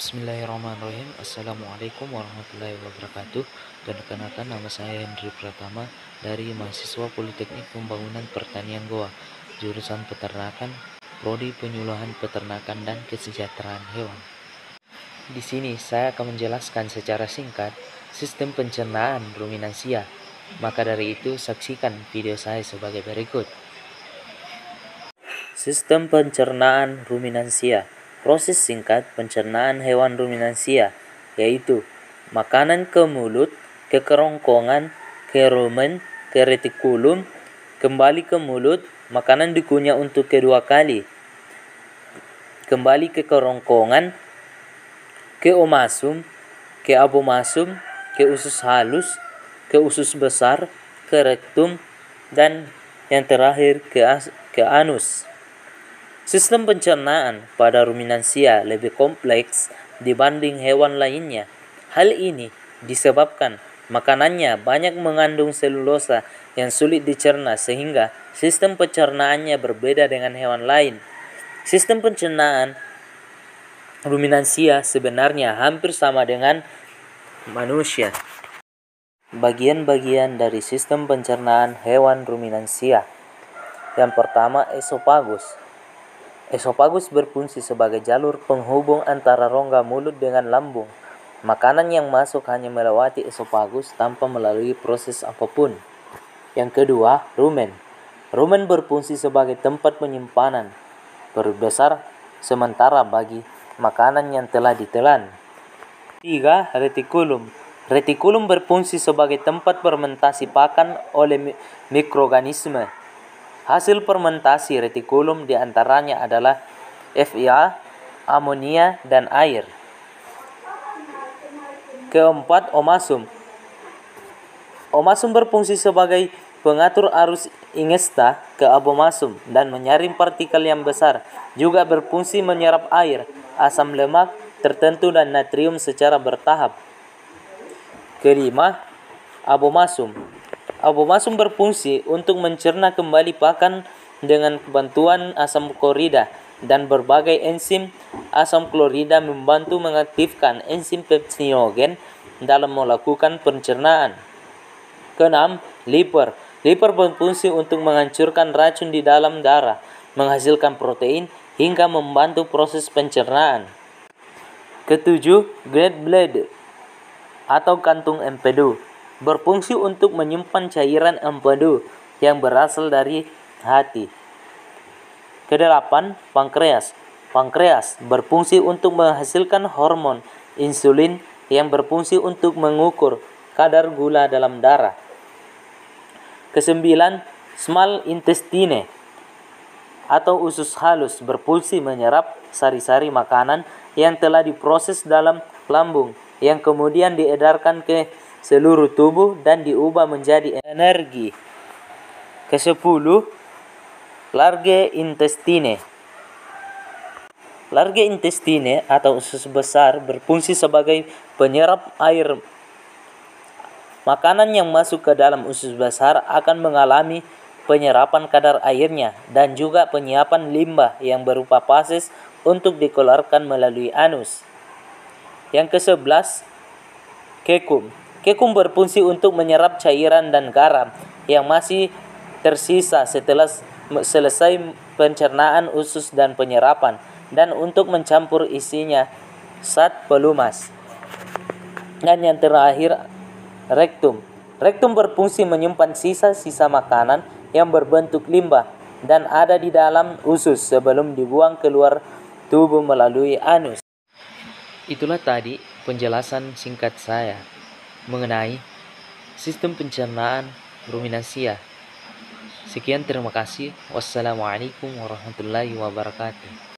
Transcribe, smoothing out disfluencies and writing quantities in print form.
Bismillahirrahmanirrahim. Assalamualaikum warahmatullahi wabarakatuh. Dan perkenalkan, nama saya Hendri Pratama dari mahasiswa Politeknik Pembangunan Pertanian Goa, jurusan Peternakan, Prodi Penyuluhan Peternakan dan Kesejahteraan Hewan. Di sini saya akan menjelaskan secara singkat sistem pencernaan ruminansia. Maka dari itu, saksikan video saya sebagai berikut. Sistem pencernaan ruminansia. Proses singkat pencernaan hewan ruminansia yaitu makanan ke mulut, ke kerongkongan, ke rumen, ke retikulum, kembali ke mulut, makanan dikunyah untuk kedua kali, kembali ke kerongkongan, ke omasum, ke abomasum, ke usus halus, ke usus besar, ke rektum, dan yang terakhir ke anus. Sistem pencernaan pada ruminansia lebih kompleks dibanding hewan lainnya. Hal ini disebabkan makanannya banyak mengandung selulosa yang sulit dicerna sehingga sistem pencernaannya berbeda dengan hewan lain. Sistem pencernaan ruminansia sebenarnya hampir sama dengan manusia. Bagian-bagian dari sistem pencernaan hewan ruminansia. Yang pertama, esofagus. Esofagus berfungsi sebagai jalur penghubung antara rongga mulut dengan lambung. Makanan yang masuk hanya melewati esofagus tanpa melalui proses apapun. Yang kedua, rumen. Rumen berfungsi sebagai tempat penyimpanan perut besar sementara bagi makanan yang telah ditelan. Tiga, retikulum. Retikulum berfungsi sebagai tempat fermentasi pakan oleh mikroorganisme. Hasil fermentasi retikulum diantaranya adalah FIA, amonia, dan air. Keempat, omasum. Omasum berfungsi sebagai pengatur arus ingesta ke abomasum dan menyaring partikel yang besar. Juga berfungsi menyerap air, asam lemak tertentu dan natrium secara bertahap. Kelima, abomasum. Abomasum berfungsi untuk mencerna kembali pakan dengan bantuan asam klorida dan berbagai enzim. Asam klorida membantu mengaktifkan enzim pepsinogen dalam melakukan pencernaan. Keenam, liver. Liver berfungsi untuk menghancurkan racun di dalam darah, menghasilkan protein hingga membantu proses pencernaan. Ketujuh, gallbladder atau kantung empedu. Berfungsi untuk menyimpan cairan empedu yang berasal dari hati. Kedelapan, pankreas. Pankreas berfungsi untuk menghasilkan hormon insulin yang berfungsi untuk mengukur kadar gula dalam darah. Kesembilan, small intestine atau usus halus berfungsi menyerap sari-sari makanan yang telah diproses dalam lambung yang kemudian diedarkan ke seluruh tubuh dan diubah menjadi energi. Kesepuluh, large intestine. Large intestine atau usus besar berfungsi sebagai penyerap air. Makanan yang masuk ke dalam usus besar akan mengalami penyerapan kadar airnya dan juga penyiapan limbah yang berupa fases untuk dikeluarkan melalui anus. Yang ke-11, kekum. Kekum berfungsi untuk menyerap cairan dan garam yang masih tersisa setelah selesai pencernaan usus dan penyerapan, dan untuk mencampur isinya saat pelumas. Dan yang terakhir, rektum. Rektum berfungsi menyimpan sisa-sisa makanan yang berbentuk limbah dan ada di dalam usus sebelum dibuang keluar tubuh melalui anus. Itulah tadi penjelasan singkat saya mengenai sistem pencernaan ruminansia. Sekian, terima kasih. Wassalamualaikum warahmatullahi wabarakatuh.